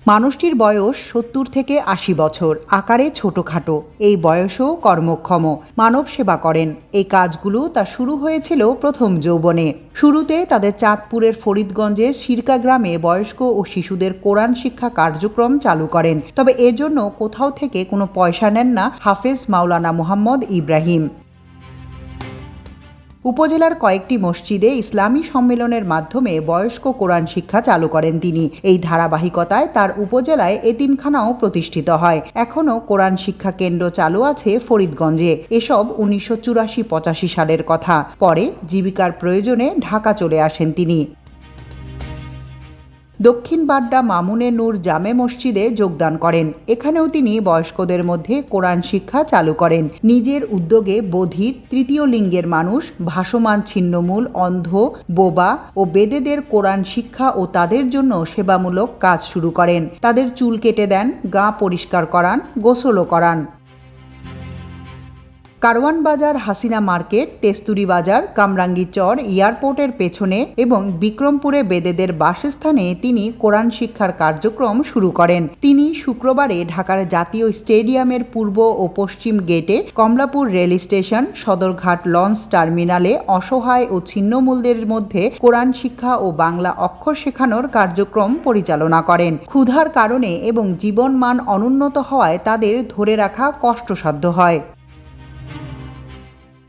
মানুষটির বয়স ৭০ থেকে ৮০ বছর, আকারে ছোটখাটো, এই বয়সেও কর্মক্ষম, মানব সেবা করেন। এই কাজগুলো তার শুরু হয়েছিল প্রথম যৌবনে। শুরুতে তাদের চাঁদপুরের ফরিদগঞ্জের সিরকা গ্রামে বয়স্ক ও শিশুদের কোরআন শিক্ষা কার্যক্রম চালু করেন। তবে এর জন্য কোথাও থেকে কোনো পয়সা নেন না হাফেজ মাওলানা মোহাম্মদ ইব্রাহিম। উপজেলার কয়েকটি মসজিদে ইসলামী সম্মেলনের মাধ্যমে বয়স্ক কোরআন শিক্ষা চালু করেন তিনি। এই ধারাবাহিকতায় তার উপজেলায় এতিমখানাও প্রতিষ্ঠিত হয়। এখনও কোরআন শিক্ষা কেন্দ্র চালু আছে ফরিদগঞ্জে। এসব ১৯৮৪-৮৫ সালের কথা। পরে জীবিকার প্রয়োজনে ঢাকা চলে আসেন তিনি। দক্ষিণ বাড্ডা মামুনে নূর জামে মসজিদে যোগদান করেন। এখানেও তিনি বয়স্কদের মধ্যে কোরআন শিক্ষা চালু করেন। নিজের উদ্যোগে বধির, তৃতীয় লিঙ্গের মানুষ, ভাসমান ছিন্নমূল, অন্ধ, বোবা ও বেদেদের কোরআন শিক্ষা ও তাদের জন্য সেবামূলক কাজ শুরু করেন। তাদের চুল কেটে দেন, গা পরিষ্কার করান, গোসলও করান। কারওয়ান বাজার, হাসিনা মার্কেট, তেস্তুরি বাজার, কামরাঙ্গী চর, এয়ারপোর্টের পেছনে এবং বিক্রমপুরে বেদেদের বাসস্থানে তিনি কোরআন শিক্ষার কার্যক্রম শুরু করেন। তিনি শুক্রবারে ঢাকার জাতীয় স্টেডিয়ামের পূর্ব ও পশ্চিম গেটে, Kamalapur rail station, Sadarghat launch টার্মিনালে অসহায় ও ছিন্নমূলদের মধ্যে কোরআন শিক্ষা ও বাংলা অক্ষর শেখানোর কার্যক্রম পরিচালনা করেন। ক্ষুধার কারণে এবং জীবনমান অনুন্নত হওয়ায় তাদের ধরে রাখা কষ্টসাধ্য হয়।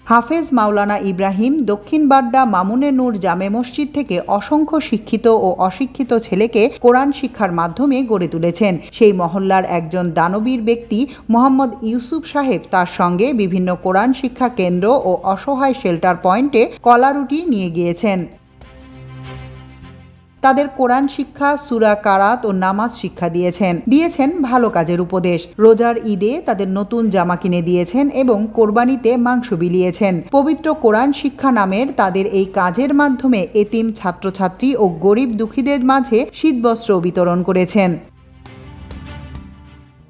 হাফেজ মাওলানা ইব্রাহিম দক্ষিণ বাড্ডা মামুনে নূর জামে মসজিদ থেকে অসংখ্য শিক্ষিত ও অশিক্ষিত ছেলেকে কোরআন শিক্ষার মাধ্যমে গড়ে তুলেছেন। সেই মহল্লার একজন দানবীর ব্যক্তি মোহাম্মদ ইউসুফ সাহেব তার সঙ্গে বিভিন্ন কোরআন শিক্ষা কেন্দ্র ও অসহায় শেল্টার পয়েন্টে কলারুটি নিয়ে গিয়েছেন। তাদের কোরআন শিক্ষা, সূরা কারাত ও নামাজ শিক্ষা দিয়েছেন ভালো কাজের উপদেশ। রোজার ঈদে তাদের নতুন জামা কিনে দিয়েছেন এবং কোরবানিতে মাংস বিলিয়েছেন। পবিত্র কোরআন শিক্ষা নামের তাদের এই কাজের মাধ্যমে এতিম ছাত্রছাত্রী ও গরিব দুঃখীদের মাঝে শীতবস্ত্র বিতরণ করেছেন।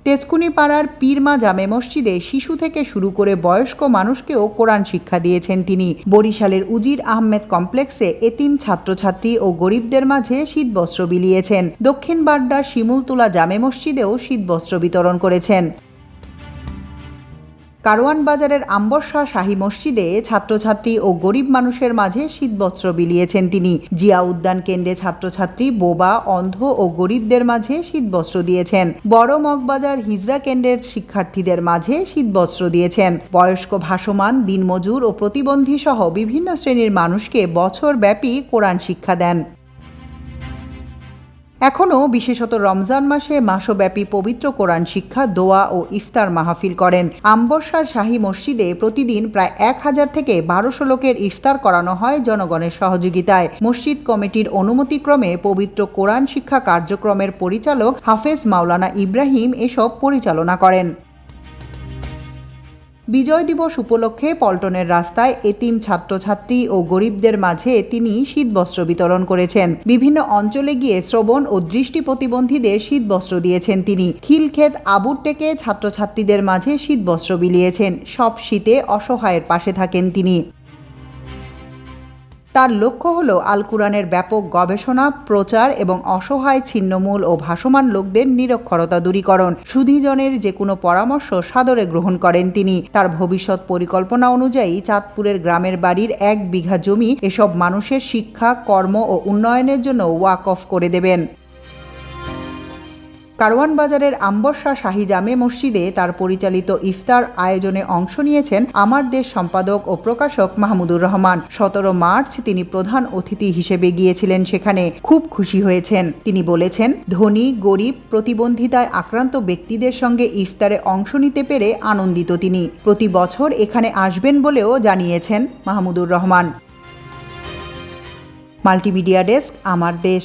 তেজকুনি পাড়ার পীরমা জামে মসজিদে শিশু থেকে শুরু করে বয়স্ক মানুষকেও কোরআন শিক্ষা দিয়েছেন তিনি। বরিশালের উজির আহমেদ কমপ্লেক্সে এতিম ছাত্রছাত্রী ও গরিবদের মাঝে শীতবস্ত্র বিলিয়েছেন। দক্ষিণ বাড্ডা শিমুলতলা জামে মসজিদেও শীতবস্ত্র বিতরণ করেছেন। কারওয়ান বাজারের আম্বরশাহ শাহী মসজিদে ছাত্রছাত্রী ও গরিব মানুষের মাঝে শীতবস্ত্র বিলিয়েছেন তিনি। জিয়া উদ্যান কেন্দ্রে ছাত্রছাত্রী, বোবা, অন্ধ ও গরিবদের মাঝে শীতবস্ত্র দিয়েছেন। বড় মগবাজার হিজরা কেন্দ্রের শিক্ষার্থীদের মাঝে শীতবস্ত্র দিয়েছেন। বয়স্ক, ভাসমান, দিনমজুর ও প্রতিবন্ধী সহ বিভিন্ন শ্রেণীর মানুষকে বছরব্যাপী কোরআন শিক্ষা দেন। এখনও বিশেষত রমজান মাসে মাসব্যাপী পবিত্র কোরআন শিক্ষা, দোয়া ও ইফতার মাহফিল করেন। আম্বরশাহ শাহী মসজিদে প্রতিদিন প্রায় ১,০০০ থেকে ১,২০০ লোকের ইফতার করানো হয় জনগণের সহযোগিতায়। মসজিদ কমিটির অনুমতিক্রমে পবিত্র কোরআন শিক্ষা কার্যক্রমের পরিচালক হাফেজ মাওলানা ইব্রাহিম এসব পরিচালনা করেন। বিজয় দিবস উপলক্ষে পল্টনের রাস্তায় এতিম ছাত্রছাত্রী ও গরিবদের মাঝে তিনি শীতবস্ত্র বিতরণ করেছেন। বিভিন্ন অঞ্চলে গিয়ে শ্রবণ ও দৃষ্টি প্রতিবন্ধীদের শীতবস্ত্র দিয়েছেন তিনি। খিলক্ষেত আবুরটেকে ছাত্রছাত্রীদের মাঝে শীতবস্ত্র বিলিয়েছেন। সব শীতে অসহায়ের পাশে থাকেন তিনি। তার লক্ষ্য হল আল কুরআনের ব্যাপক গবেষণা, প্রচার এবং অসহায়, ছিন্নমূল ও ভাসমান লোকদের নিরক্ষরতা দূরীকরণ। সুধীজনের যে কোনো পরামর্শ সাদরে গ্রহণ করেন তিনি। তার ভবিষ্যৎ পরিকল্পনা অনুযায়ী চাঁদপুরের গ্রামের বাড়ির ১ বিঘা জমি এসব মানুষের শিক্ষা, কর্ম ও উন্নয়নের জন্য ওয়াকফ করে দেবেন। কারওয়ান বাজারের আম্বরশাহ শাহী জামে মসজিদে তার পরিচালিত ইফতার আয়োজনে অংশ নিয়েছেন আমার দেশ সম্পাদক ও প্রকাশক মাহমুদুর রহমান। ১৭ মার্চ তিনি প্রধান অতিথি হিসেবে গিয়েছিলেন সেখানে। খুব খুশি হয়েছেন। তিনি বলেছেন, ধনী, গরিব, প্রতিবন্ধিতায় আক্রান্ত ব্যক্তিদের সঙ্গে ইফতারে অংশ নিতে পেরে আনন্দিত তিনি। প্রতি বছর এখানে আসবেন বলেও জানিয়েছেন মাহমুদুর রহমান। মাল্টিমিডিয়া ডেস্ক, আমার দেশ।